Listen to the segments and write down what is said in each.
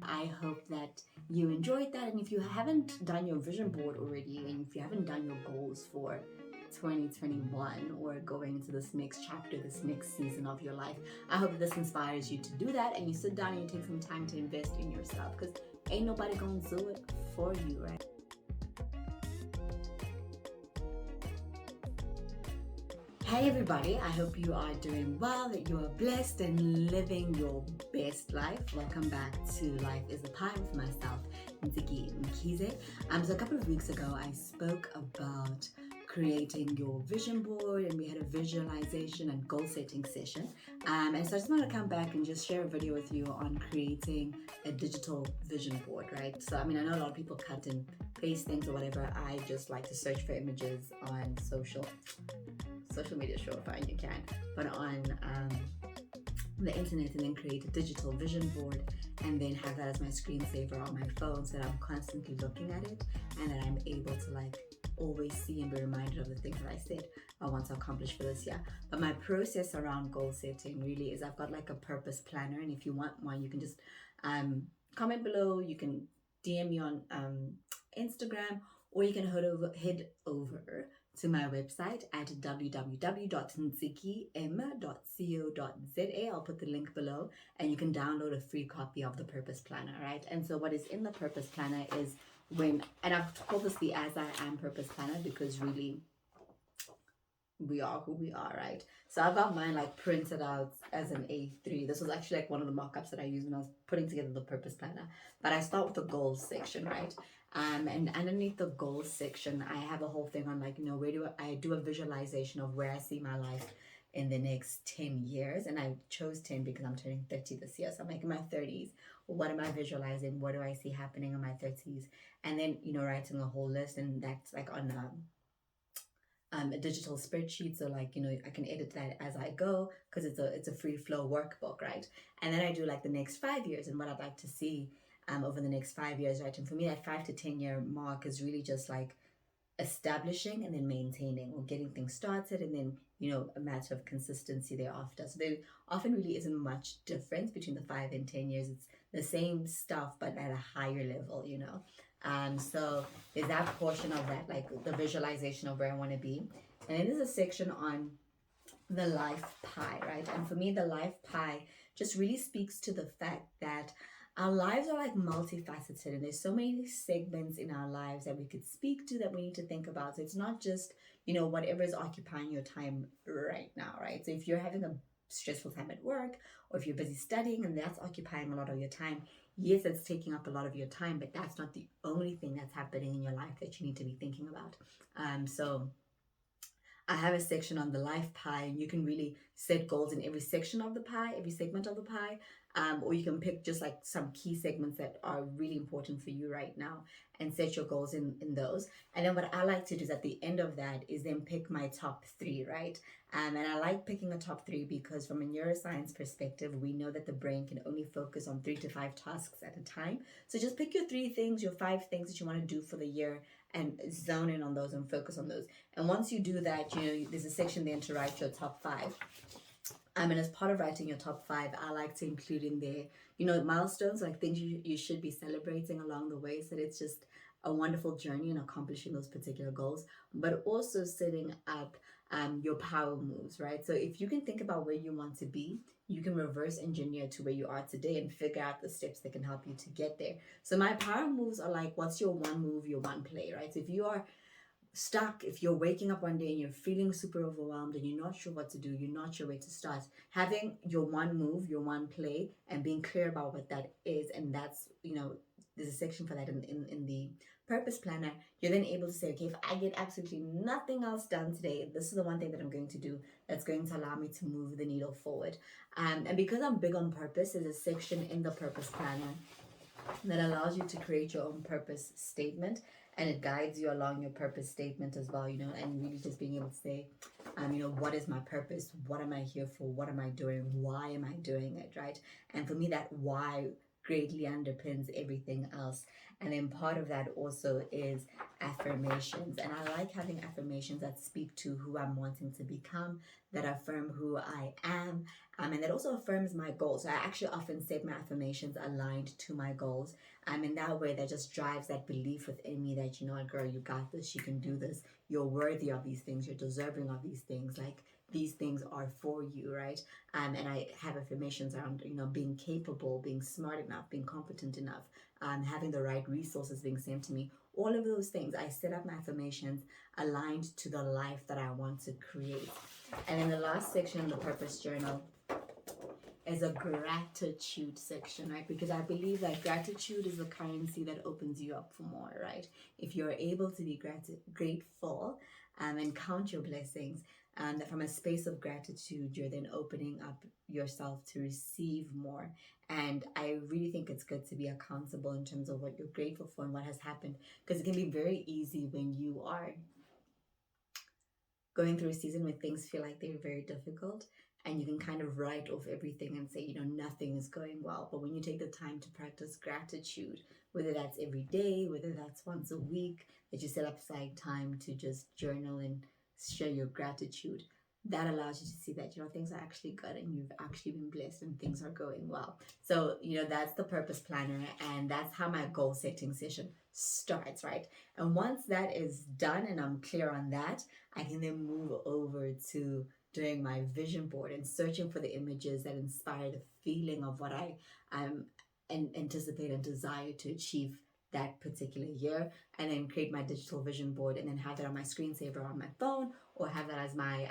I hope that you enjoyed that. And if you haven't done your vision board already, and if you haven't done your goals for 2021 or going into this next chapter, this next season of your life, I hope that this inspires you to do that and you sit down and you take some time to invest in yourself, because ain't nobody gonna do it for you, right? Hey everybody, I hope you are doing well, that you are blessed and living your best life. Welcome back to Life is a Pie with myself, Nziki Mkize. So a couple of weeks ago, I spoke about creating your vision board, and we had a visualization and goal setting session. And so I just want to come back and just share a video with you on creating a digital vision board, right? So I know a lot of people cut and paste things or whatever. I just like to search for images on social media, sure, fine, you can, but on the internet, and then create a digital vision board and then have that as my screensaver on my phone, so that I'm constantly looking at it and that I'm able to always see and be reminded of the things that I said I want to accomplish for this year. But my process around goal setting really is I've got a purpose planner, and if you want one, you can just comment below, you can DM me on Instagram, or you can head over to my website at www.nzikim.co.za. I'll put the link below, and you can download a free copy of the Purpose Planner, right? And so what is in the Purpose Planner is and I've called this the As I Am Purpose Planner, because really we are who we are, right? So I've got mine printed out as an A3. This was actually one of the mock-ups that I used when I was putting together the Purpose Planner. But I start with the goals section, right? And underneath the goals section, I have a whole thing on where do I do a visualization of where I see my life in the next 10 years. And I chose 10 because I'm turning 30 this year. So I'm in my 30s. What am I visualizing? What do I see happening in my 30s? And then, writing a whole list, and that's on a digital spreadsheet, so I can edit that as I go, because it's a free flow workbook, right? And then I do the next 5 years and what I'd like to see over the next 5 years, right? And for me, that 5 to 10 year mark is really just establishing and then maintaining, or getting things started, and then a matter of consistency thereafter. So there often really isn't much difference between the 5 and 10 years. It's the same stuff but at a higher level, so there's that portion of that, the visualization of where I want to be. And then there's a section on the life pie, right? And for me, the life pie just really speaks to the fact that our lives are multifaceted, and there's so many segments in our lives that we could speak to, that we need to think about. So it's not just whatever is occupying your time right now, right? So if you're having a stressful time at work, or if you're busy studying and that's occupying a lot of your time, yes, it's taking up a lot of your time, but that's not the only thing that's happening in your life that you need to be thinking about. So I have a section on the life pie, and you can really set goals in every section of the pie, every segment of the pie, or you can pick just some key segments that are really important for you right now and set your goals in those. And then what I like to do is at the end of that is then pick my top 3, right? And I like picking a top 3 because from a neuroscience perspective, we know that the brain can only focus on 3 to 5 tasks at a time. So just pick your 3 things, your 5 things that you want to do for the year, and zone in on those and focus on those. And once you do that, there's a section then to write your top 5. And as part of writing your top 5, I like to include in there, milestones, things you should be celebrating along the way, so that it's just a wonderful journey in accomplishing those particular goals, but also setting up your power moves, right? So if you can think about where you want to be, you can reverse engineer to where you are today and figure out the steps that can help you to get there. So my power moves are what's your one move, your one play, right? So if you are stuck, if you're waking up one day and you're feeling super overwhelmed and you're not sure what to do, you're not sure where to start, having your one move, your one play, and being clear about what that is, and that's, there's a section for that in the Purpose Planner, you're then able to say, okay, if I get absolutely nothing else done today, this is the one thing that I'm going to do that's going to allow me to move the needle forward. And because I'm big on purpose, there's a section in the Purpose Planner that allows you to create your own purpose statement, and it guides you along your purpose statement as well, and really just being able to say, what is my purpose? What am I here for? What am I doing? Why am I doing it, right? And for me, that why greatly underpins everything else. And then part of that also is affirmations. And I like having affirmations that speak to who I'm wanting to become, that affirm who I am, and that also affirms my goals. So I actually often set my affirmations aligned to my goals. In that way, that just drives that belief within me that, you know what, girl, you got this, you can do this, you're worthy of these things, you're deserving of these things. Like, these things are for you, right? And I have affirmations around, you know, being capable, being smart enough, being competent enough, having the right resources being sent to me. All of those things, I set up my affirmations aligned to the life that I want to create. And in the last section of the purpose journal is a gratitude section, right? Because I believe that gratitude is the currency that opens you up for more, right? If you're able to be grateful and count your blessings, that from a space of gratitude, you're then opening up yourself to receive more. And I really think it's good to be accountable in terms of what you're grateful for and what has happened, because it can be very easy when you are going through a season where things feel like they're very difficult, and you can kind of write off everything and say, you know, nothing is going well. But when you take the time to practice gratitude, whether that's every day, whether that's once a week, that you set aside time to just journal and share your gratitude, that allows you to see that, you know, things are actually good and you've actually been blessed and things are going well. So, you know, that's the purpose planner, and that's how my goal setting session starts, right? And once that is done and I'm clear on that, I can then move over to doing my vision board and searching for the images that inspire the feeling of what I anticipate and desire to achieve that particular year, and then create my digital vision board and then have that on my screensaver on my phone, or have that as my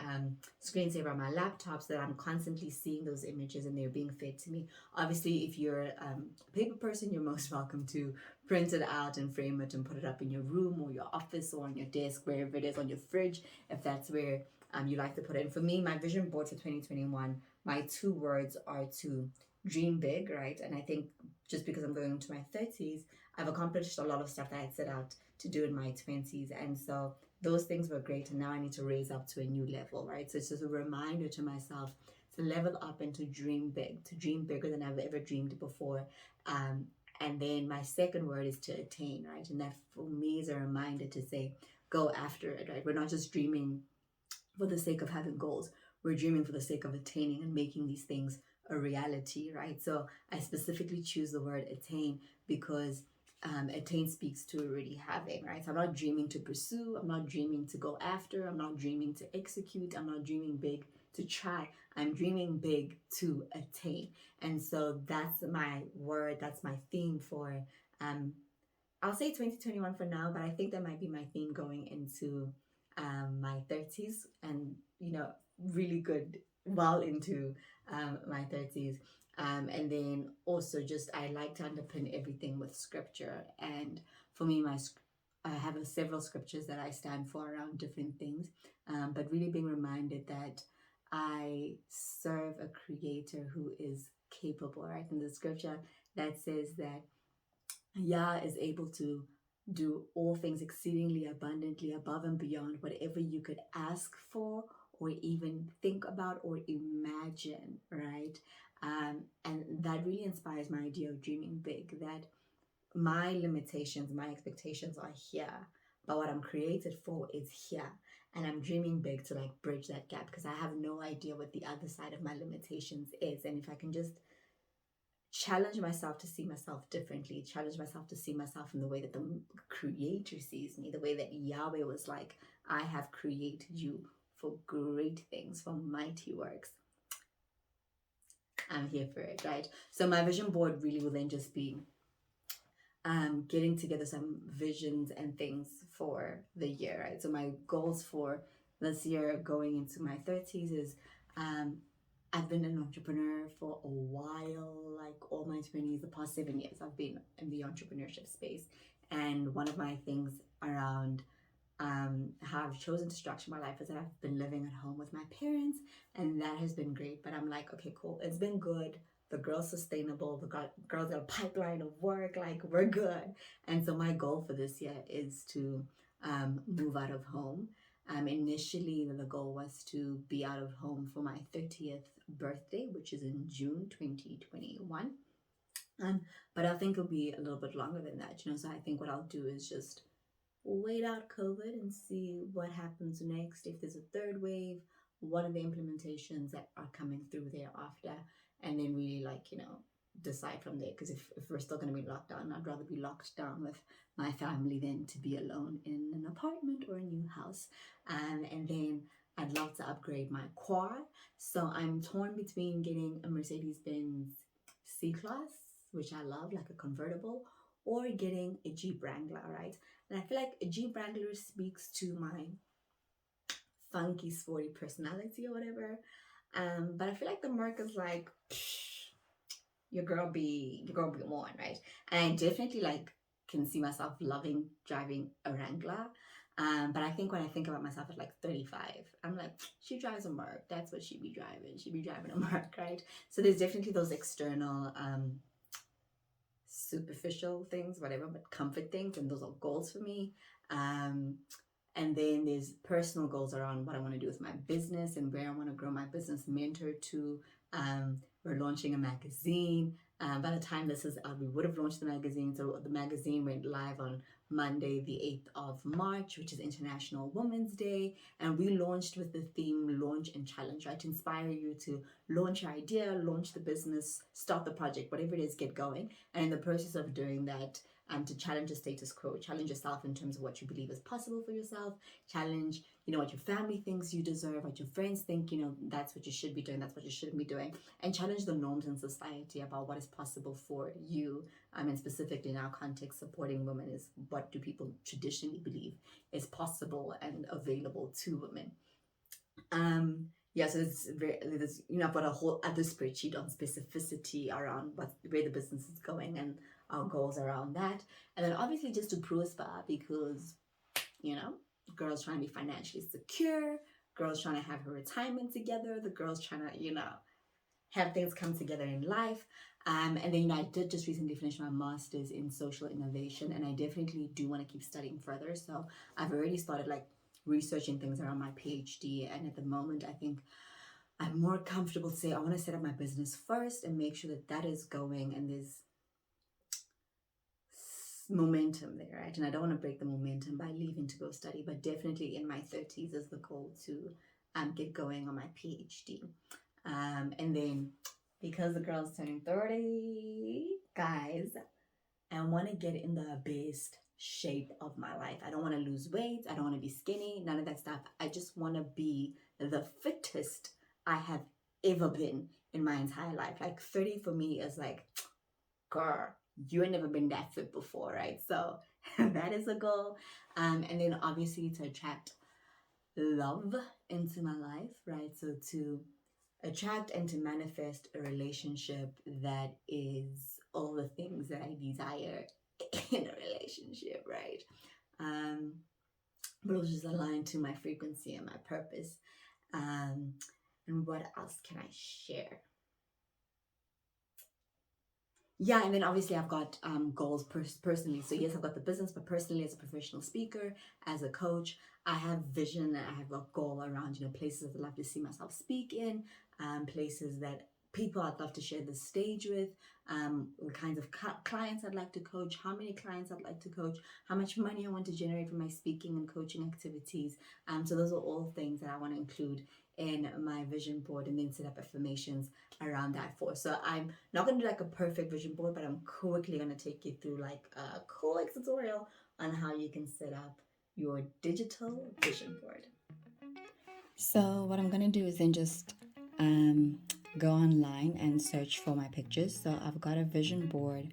screensaver on my laptop, so that I'm constantly seeing those images and they're being fed to me. Obviously, if you're a paper person, you're most welcome to print it out and frame it and put it up in your room or your office or on your desk, wherever it is, on your fridge, if that's where you like to put it. And for me, my vision board for 2021, my 2 words are to dream big, right? And I think just because I'm going into my 30s, I've accomplished a lot of stuff that I had set out to do in my 20s. And so those things were great. And now I need to raise up to a new level, right? So it's just a reminder to myself to level up and to dream big, to dream bigger than I've ever dreamed before. And then my second word is to attain, right? And that for me is a reminder to say, go after it, right? We're not just dreaming for the sake of having goals. We're dreaming for the sake of attaining and making these things a reality, right? So I specifically choose the word attain because attain speaks to already having, right? So I'm not dreaming to pursue, I'm not dreaming to go after, I'm not dreaming to execute, I'm not dreaming big to try, I'm dreaming big to attain. And so that's my word, that's my theme for I'll say 2021 for now, but I think that might be my theme going into my 30s, and, you know, really good well into my 30s. And then also just I like to underpin everything with scripture. And for me, I have several scriptures that I stand for around different things, but really being reminded that I serve a creator who is capable, right? In the scripture that says that Yah is able to do all things exceedingly abundantly above and beyond whatever you could ask for or even think about or imagine, right? And that really inspires my idea of dreaming big, that my limitations, my expectations are here, but what I'm created for is here. And I'm dreaming big to like bridge that gap, because I have no idea what the other side of my limitations is. And if I can just challenge myself to see myself differently, challenge myself to see myself in the way that the creator sees me, the way that Yahweh was like, I have created you for great things, for mighty works, I'm here for it, right? So my vision board really will then just be getting together some visions and things for the year, right? So my goals for this year going into my 30s is I've been an entrepreneur for a while, like all my 20s, the past 7 years, I've been in the entrepreneurship space. And one of my things around how I've chosen to structure my life is that I've been living at home with my parents, and that has been great. But I'm like, okay, cool. It's been good. The girl's sustainable. The girl's got a pipeline of work. Like, we're good. And so my goal for this year is to move out of home. Initially, the goal was to be out of home for my 30th birthday, which is in June 2021. But I think it'll be a little bit longer than that, So I think what I'll do is just wait out COVID and see what happens next. If there's a third wave, what are the implementations that are coming through thereafter? And then really decide from there. Because if we're still going to be locked down, I'd rather be locked down with my family than to be alone in an apartment or a new house. And then I'd love to upgrade my car. So I'm torn between getting a Mercedes-Benz C-Class, which I love, like a convertible, or getting a Jeep Wrangler, right? And I feel like a Jeep Wrangler speaks to my funky, sporty personality or whatever. But I feel like the Merc is like, your girl be one, right? And I definitely can see myself loving driving a Wrangler. But I think when I think about myself at 35, I'm like, she drives a Merc. That's what she be driving. She be driving a Merc, right? So there's definitely those external superficial things, whatever, but comfort things, and those are goals for me. And then there's personal goals around what I want to do with my business and where I want to grow my business mentor to. We're launching a magazine. By the time this is out, we would have launched the magazine. So the magazine went live on Monday, the 8th of March, which is International Women's Day. And we launched with the theme Launch and Challenge, right? To inspire you to launch your idea, launch the business, start the project, whatever it is, get going. And in the process of doing that, to challenge the status quo, challenge yourself in terms of what you believe is possible for yourself, challenge, what your family thinks you deserve, what your friends think, that's what you should be doing, that's what you shouldn't be doing, and challenge the norms in society about what is possible for you. And specifically in our context, supporting women is what do people traditionally believe is possible and available to women. Yeah, so there's I've got a whole other spreadsheet on specificity around where the business is going and our goals around that. And then obviously just to prosper, because girls trying to be financially secure, girls trying to have her retirement together, the girls trying to have things come together in life. And then I did just recently finish my master's in social innovation, and I definitely do want to keep studying further. So I've already started researching things around my PhD, and at the moment I think I'm more comfortable to say I want to set up my business first and make sure that is going and there's momentum there, right? And I don't want to break the momentum by leaving to go study, but definitely in my 30s is the goal to get going on my PhD. And then because the girl's turning 30, guys, I want to get in the best shape of my life. I don't want to lose weight. I don't want to be skinny, none of that stuff. I just want to be the fittest I have ever been in my entire life. 30 for me is girl, you ain't never been that fit before, right? So that is a goal. And then obviously to attract love into my life, right? So to attract and to manifest a relationship that is all the things that I desire in a relationship, right? But it was just aligned to my frequency and my purpose. And what else can I share? Yeah, and then obviously I've got goals personally. So yes, I've got the business, but personally as a professional speaker, as a coach, I have vision and I have a goal around, places I'd love to see myself speak in, places that people I'd love to share the stage with, the kinds of clients I'd like to coach, how many clients I'd like to coach, how much money I want to generate from my speaking and coaching activities. So those are all things that I want to include in my vision board, and then set up affirmations around that for. So I'm not going to do a perfect vision board, but I'm quickly going to take you through a cool tutorial on how you can set up your digital vision board. So what I'm going to do is then just go online and search for my pictures. So I've got a vision board.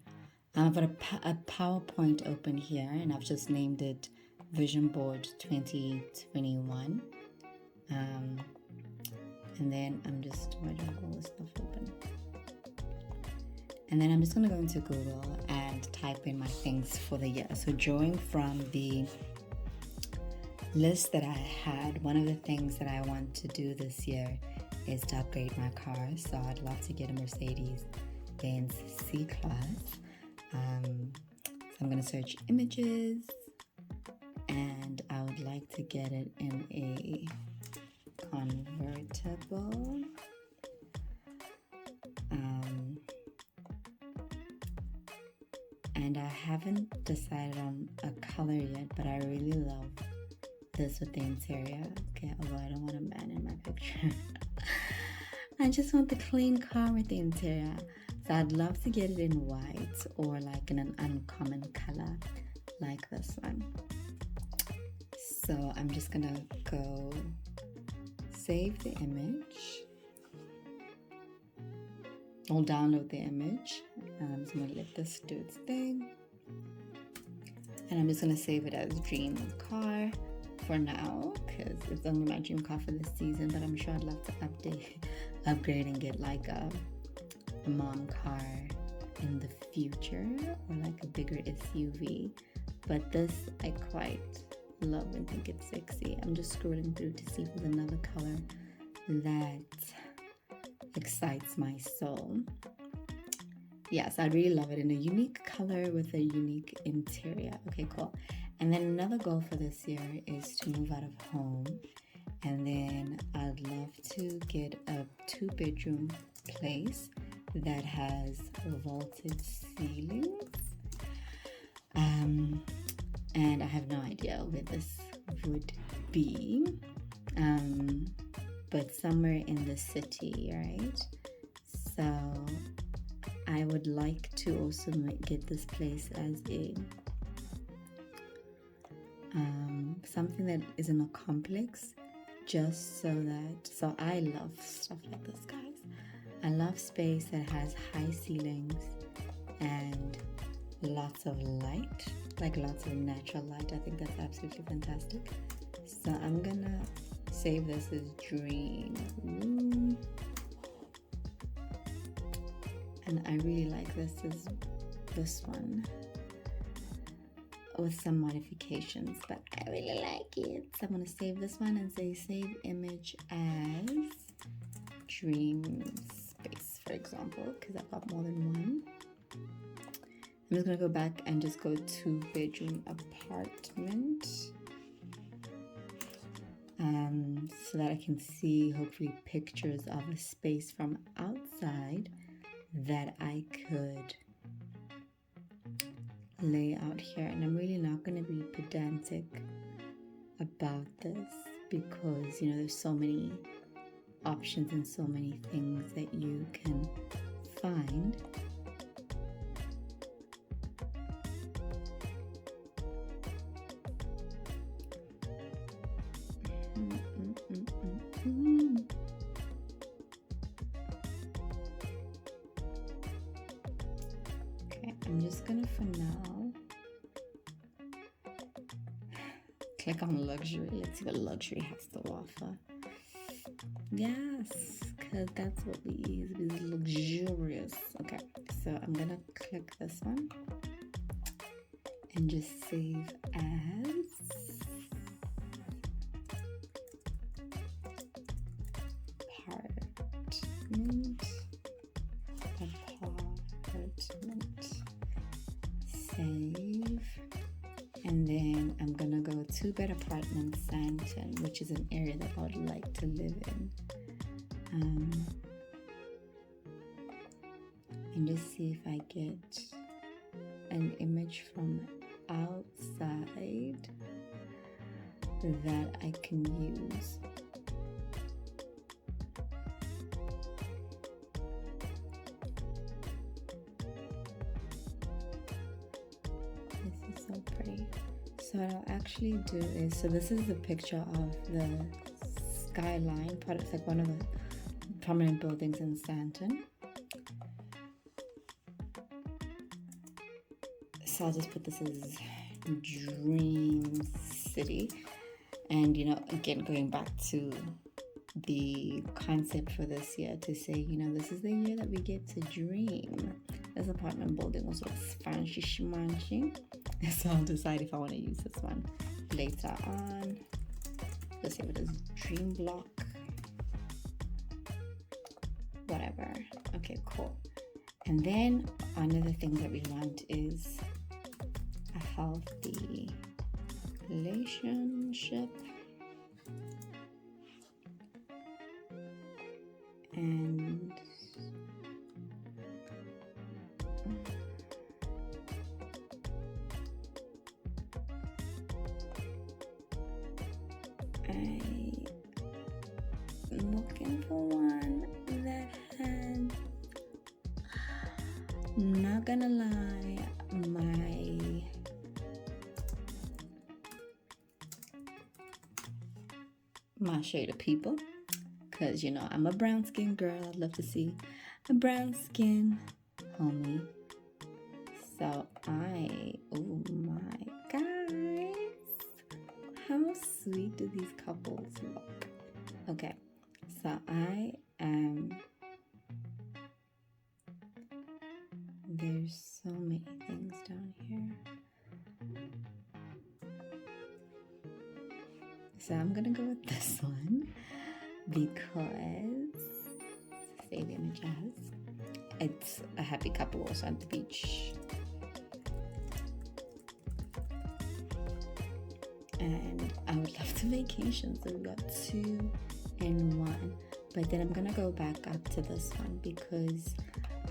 I've got a PowerPoint open here, and I've just named it Vision Board 2021. And then I'm just, why do I have all this stuff open? And then I'm just going to go into Google and type in my things for the year. So drawing from the list that I had, one of the things that I want to do this year is to upgrade my car. So I'd love to get a Mercedes-Benz C-Class. So I'm going to search images, and I would like to get it in a convertible. And I haven't decided on a color yet, but I really love this with the interior. Okay, although I don't want a man in my picture. I just want the clean car with the interior. So I'd love to get it in white or like in an uncommon color like this one. So I'm just gonna go save the image. I'll download the image. I'm just gonna let this do its thing. And I'm just gonna save it as dream car for now, because it's only my dream car for this season, but I'm sure I'd love to upgrade and get like a mom car in the future, or like a bigger SUV. But this I quite love and think it's sexy. I'm just scrolling through to see if there's another color that excites my soul. Yes, I really love it in a unique color with a unique interior. Okay, cool. And then another goal for this year is to move out of home. And then I'd love to get a 2-bedroom place that has vaulted ceilings. And I have no idea where this would be. But somewhere in the city, right? So I would like to also get this place as a something that isn't a complex, just so I love stuff like this, guys. I love space that has high ceilings and lots of light, like lots of natural light. I think that's absolutely fantastic. So I'm gonna save this as dream room. And I really like this one with some modifications, but I really like it. So I'm gonna save this one and say save image as dream space, for example, because I've got more than one. I'm just gonna go back and just go 2-bedroom apartment, so that I can see hopefully pictures of a space from outside that I could lay out here. And I'm really not going to be pedantic about this, because there's so many options and so many things that you can find. Okay, I'm just gonna for now click on luxury. Let's see what luxury has to offer. Yes, because that's what we use. It's luxurious. Okay, so I'm gonna click this one and just save as apartment, save, and then I'm gonna go 2-bed apartment Santon, which is an area that I would like to live in, and just see if I get an image from outside that I can use. So pretty. So what I'll actually do is, so this is the picture of the skyline part. It's like one of the prominent buildings in Stanton. So I'll just put this as Dream City. And again, going back to the concept for this year, to say, this is the year that we get to dream. This apartment building also looks fancy schmancy. So I'll decide if I want to use this one later on. Let's see what it is. Dream block. Whatever. Okay, cool. And then another thing that we want is a healthy relationship. And Not gonna lie, my shade of people, because you know I'm a brown skin girl. I'd love to see a brown skin homie. So oh my guys, how sweet do these couples look? Okay, so there's so many things down here. So I'm gonna go with this one because save image as it's a happy couple also at the beach. And I would love to vacation, so we got 2 and 1. But then I'm gonna go back up to this one because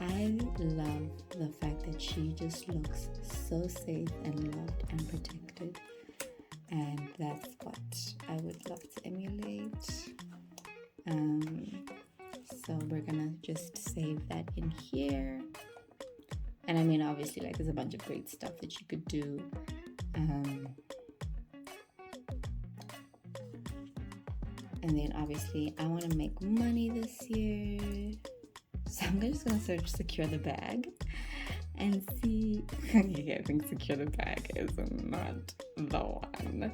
I love the fact that she just looks so safe and loved and protected. And that's what I would love to emulate. So we're gonna just save that in here. And I mean, obviously, like there's a bunch of great stuff that you could do. And then obviously I want to make money this year. So I'm just gonna search secure the bag and see. Okay, I think secure the bag is not the one.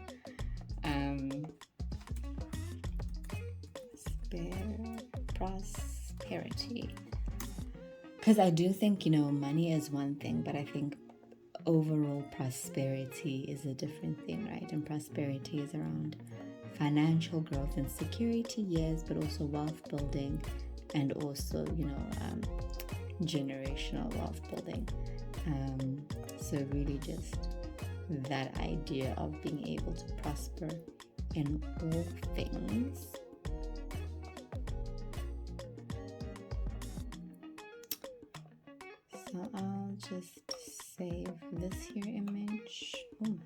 Prosperity. Because I do think, you know, money is one thing, but I think overall prosperity is a different thing, right? And prosperity is around financial growth and security, yes, but also wealth building and also, you know, generational wealth building. So really just that idea of being able to prosper in all things. So I'll just save this here image. Ooh.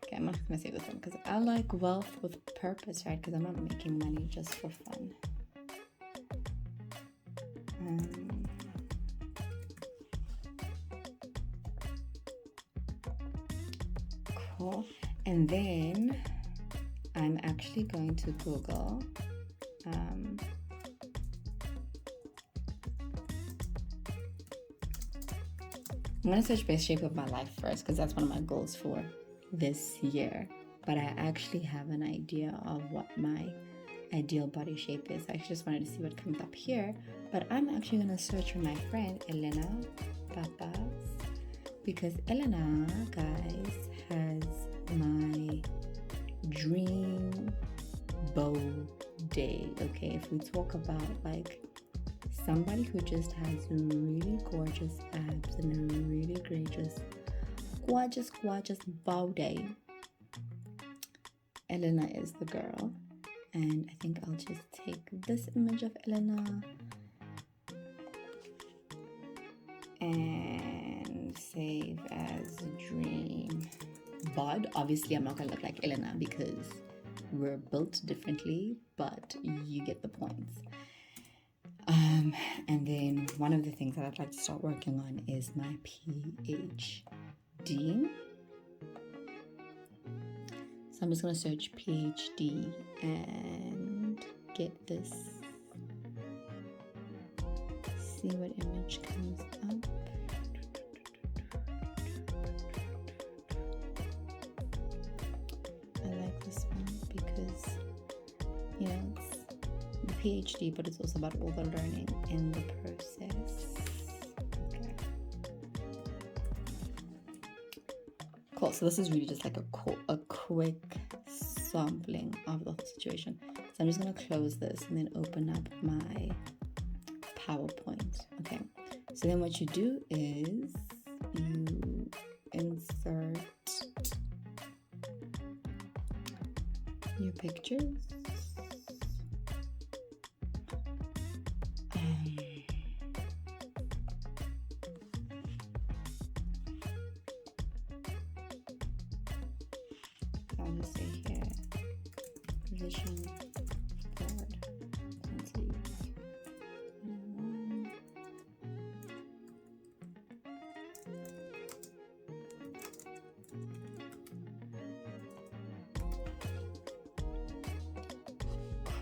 Okay, I'm not gonna save this one because I like wealth with purpose, right? Because I'm not making money just for fun. Cool. And then I'm actually going to Google I'm going to search best shape of my life first because that's one of my goals for this year. But I actually have an idea of what my ideal body shape is. I just wanted to see what comes up here. But I'm actually going to search for my friend Elena Papas because Elena, guys, has my dream bow day. Okay, if we talk about like somebody who just has really gorgeous abs and a really gorgeous bow day, Elena is the girl. And I think I'll just take this image of Elena and save as dream bod. Obviously I'm not gonna look like Elena because we're built differently, but you get the points. And then one of the things that I'd like to start working on is my PhD. So I'm just going to search PhD and get this. See what image comes up. I like this one because, you know, it's the PhD, but it's also about all the learning in the process. Okay. Cool. So this is really just like a quick sampling of the whole situation. So I'm just going to close this and then open up my PowerPoint. Okay. So then what you do is you insert your pictures. I'll just say here, vision board,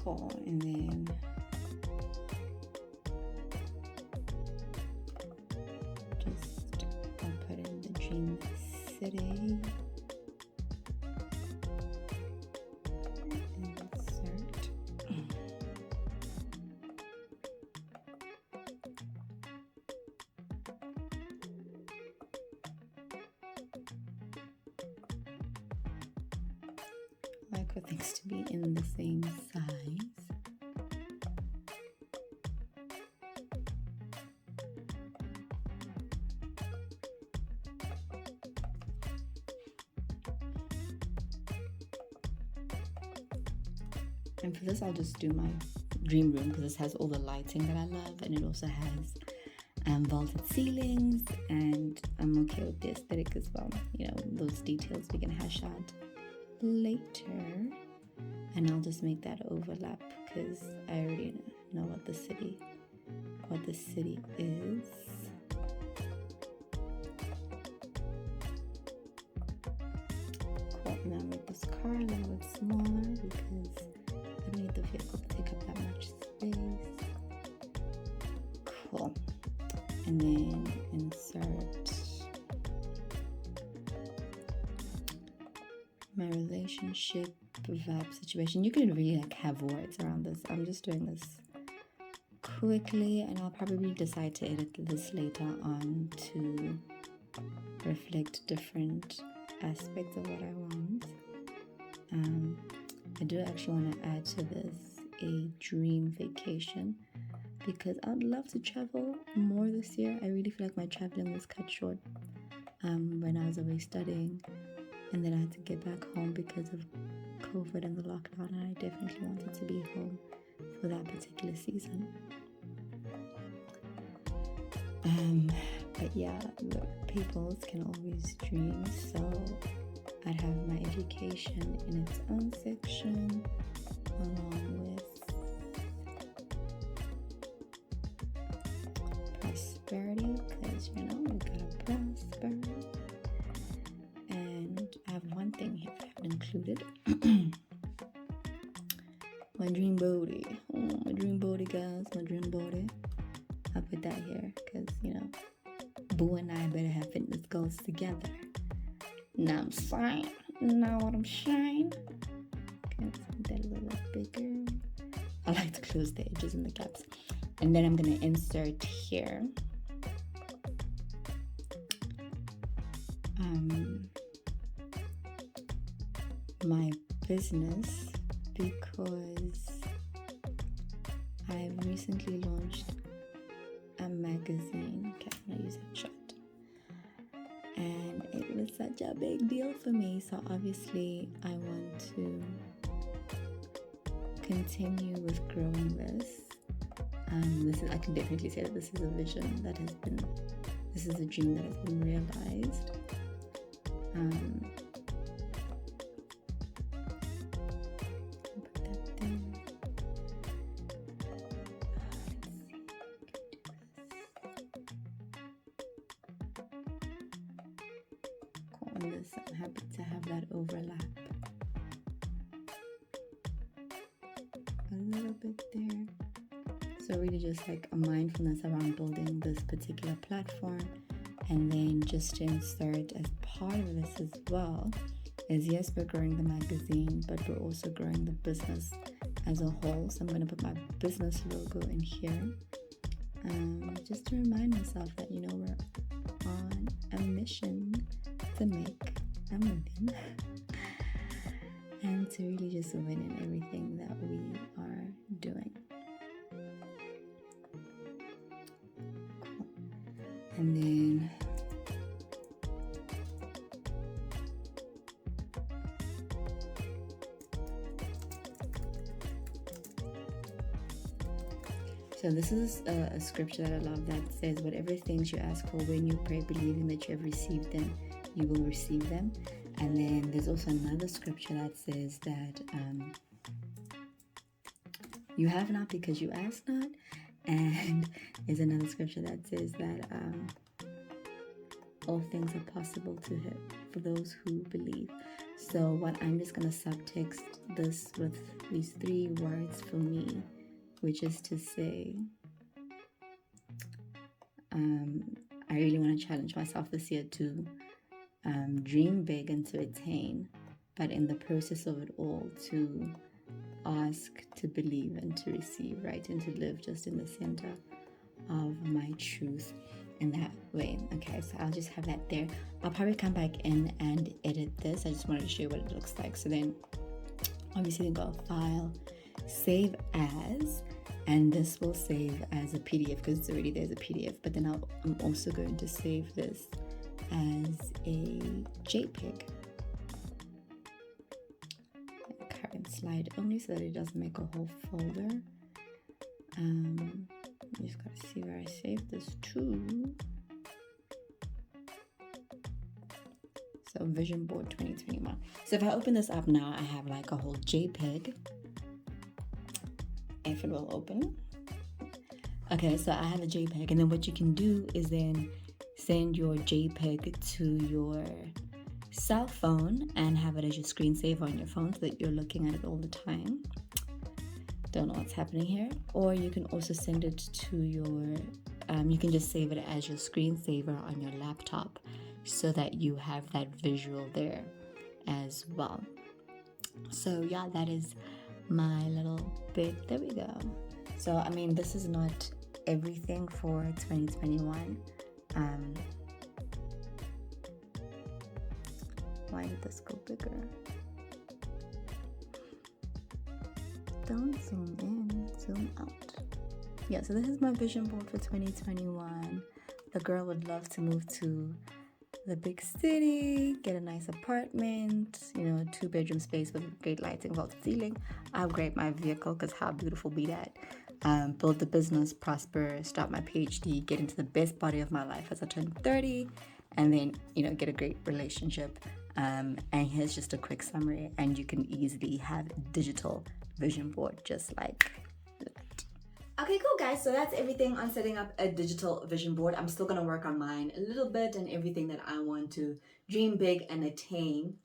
Cool. And then just I'll put in the dream city. Insert. I like for things to be in the same size. And for this, I'll just do my dream room because this has all the lighting that I love, and it also has vaulted ceilings, and I'm okay with the aesthetic as well. You know, those details we can hash out later, and I'll just make that overlap because I already know what the city is. Cool. Now make this car a little bit smaller because I don't need the vehicle to take up that much space. Cool. And then insert my relationship vibe situation. You can really like have words around this. I'm just doing this quickly, and I'll probably decide to edit this later on to reflect different aspects of what I want. I do actually want to add to this a dream vacation because I'd love to travel more this year. I really feel like my traveling was cut short when I was away studying, and then I had to get back home because of COVID and the lockdown, and I definitely wanted to be home for that particular season. But yeah, the peoples can always dream, so I'd have my education in its own section along with prosperity, because you know we gotta prosper. And I have one thing here I haven't included. My dream body. Oh, my dream body, guys. My dream body. I'll put that here because, you know, Boo and I better have fitness goals together. Now I'm saying. Know what I'm saying? Okay, let's make that a little bit bigger. I like to close the edges and the gaps. And then I'm going to insert here my business, because I've recently launched a magazine. Okay, I'm gonna use that shot. And it was such a big deal for me, so obviously I want to continue with growing this. I can definitely say that this is a vision that has been, this is a dream that has been realized. I'm happy to have that overlap a little bit there. So really just like a mindfulness around building this particular platform. And then just to insert as part of this as well is, yes, we're growing the magazine, but we're also growing the business as a whole. So I'm going to put my business logo in here, just to remind myself that, you know, we're on a mission to make a million and to really just win in everything that we are doing. Cool. And then so this is a scripture that I love that says, whatever things you ask for when you pray, believing that you have received them, you will receive them. And then there's also another scripture that says that you have not because you ask not. And there's another scripture that says that all things are possible to him for those who believe. So what I'm just going to subtext this with these 3 words for me, which is to say, I really want to challenge myself this year to dream big and to attain, but in the process of it all, to ask, to believe, and to receive, right? And to live just in the center of my truth in that way. Okay, so I'll just have that there. I'll probably come back in and edit this. I just wanted to show you what it looks like. So then obviously then go File, Save As, and this will save as a PDF because it's already there's a PDF, but then I'm also going to save this as a JPEG. Current slide only so that it doesn't make a whole folder. I just gotta see where I saved this to. So Vision Board 2021. So if I open this up now, I have like a whole JPEG. If it will open. Okay, so I have a JPEG, and then what you can do is then send your JPEG to your cell phone and have it as your screensaver on your phone so that you're looking at it all the time. Don't know what's happening here. Or you can also send it to your, you can just save it as your screensaver on your laptop so that you have that visual there as well. So yeah, that is my little bit. There we go. So I mean, this is not everything for 2021. Why did this go bigger? Don't zoom in, zoom out. Yeah, so this is my vision board for 2021. The girl would love to move to the big city, get a nice apartment, 2-bedroom space with great lighting, vaulted ceiling, upgrade my vehicle, because how beautiful be that. Build the business, prosper, start my PhD, get into the best body of my life as I turn 30, and then, get a great relationship. And here's just a quick summary, and you can easily have a digital vision board just like that. Okay, cool guys, so that's everything on setting up a digital vision board. I'm still gonna work on mine a little bit and everything that I want to dream big and attain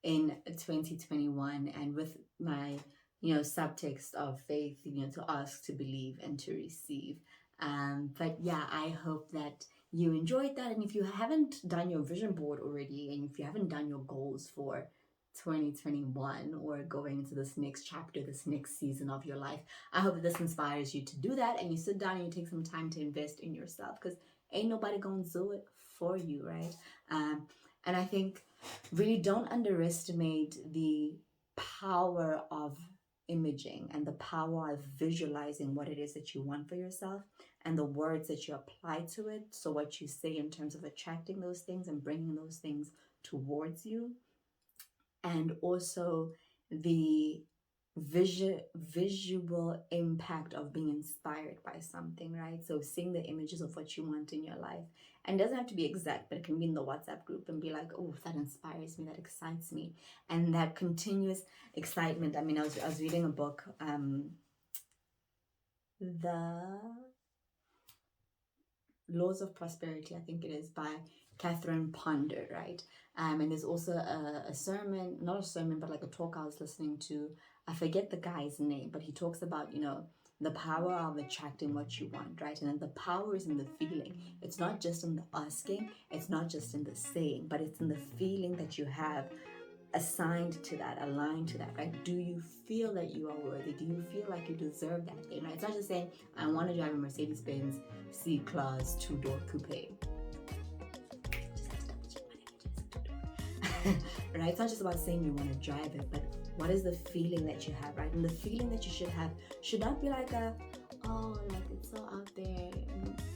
in 2021, and with my subtext of faith, to ask, to believe, and to receive. But yeah, I hope that you enjoyed that, and if you haven't done your vision board already, and if you haven't done your goals for 2021 or going into this next chapter, this next season of your life, I hope that this inspires you to do that, and you sit down and you take some time to invest in yourself, because ain't nobody gonna do it for you, right? And I think really don't underestimate the power of imaging and the power of visualizing what it is that you want for yourself and the words that you apply to it. So what you say in terms of attracting those things and bringing those things towards you, and also the visual impact of being inspired by something, right? So seeing the images of what you want in your life, and it doesn't have to be exact, but it can be in the WhatsApp group and be like, oh, that inspires me, that excites me, and that continuous excitement. I mean, I was reading a book, The Laws of Prosperity, I think it is, by Catherine Ponder, right? And there's also a sermon, not a sermon, but like a talk I was listening to. I forget the guy's name, but he talks about, the power of attracting what you want, right? And then the power is in the feeling. It's not just in the asking, it's not just in the saying, but it's in the feeling that you have assigned to that, aligned to that, right? Do you feel that you are worthy? Do you feel like you deserve that thing, right? It's not just saying, I want to drive a Mercedes-Benz C-Class 2-door coupe. Right? It's not just about saying you want to drive it, but what is the feeling that you have, right? And the feeling that you should have should not be like it's so out there,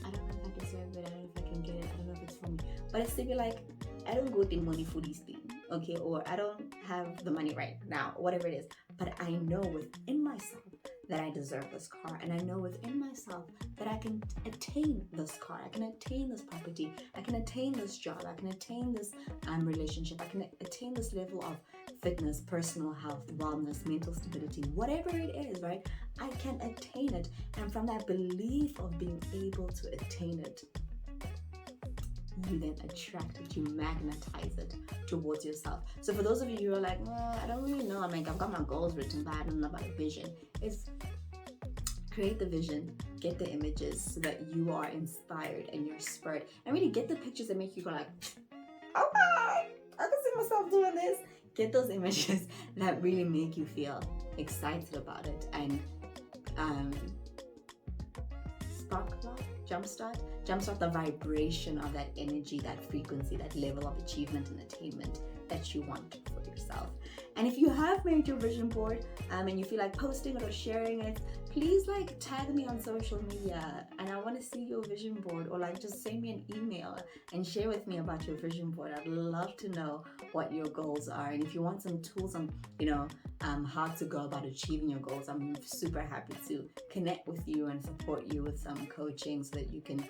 I don't know if I deserve it, I don't know if I can get it, I don't know if it's for me. But it's to be like, I don't go to money for this thing, okay? Or I don't have the money right now, whatever it is. But I know within myself that I deserve this car, and I know within myself that I can attain this car, I can attain this property, I can attain this job, I can attain this relationship, I can attain this level of fitness, personal health, wellness, mental stability, whatever it is, right? I can attain it, and from that belief of being able to attain it, you then attract it, you magnetize it towards yourself. So for those of you who are like, I don't really know, I'm like, I've got my goals written, but I don't know about a vision. It's create the vision, get the images so that you are inspired and you're spurred, and really get the pictures that make you go like, okay, I can see myself doing this. Get those images that really make you feel excited about it, and jumpstart the vibration of that energy, that frequency, that level of achievement and attainment that you want for yourself. And if you have made your vision board and you feel like posting it or sharing it, please like tag me on social media, and I want to see your vision board, or like just send me an email and share with me about your vision board. I'd love to know what your goals are, and if you want some tools on how to go about achieving your goals, I'm super happy to connect with you and support you with some coaching so that you can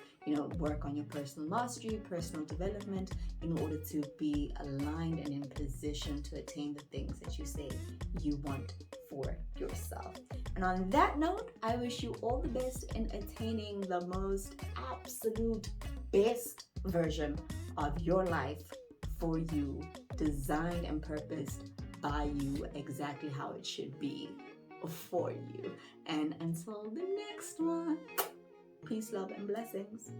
work on your personal mastery, personal development, in order to be aligned and in position to attain the things that you say you want for yourself. And on that note, I wish you all the best in attaining the most absolute best version of your life for you, designed and purposed by you, exactly how it should be for you. And until the next one, peace, love, and blessings.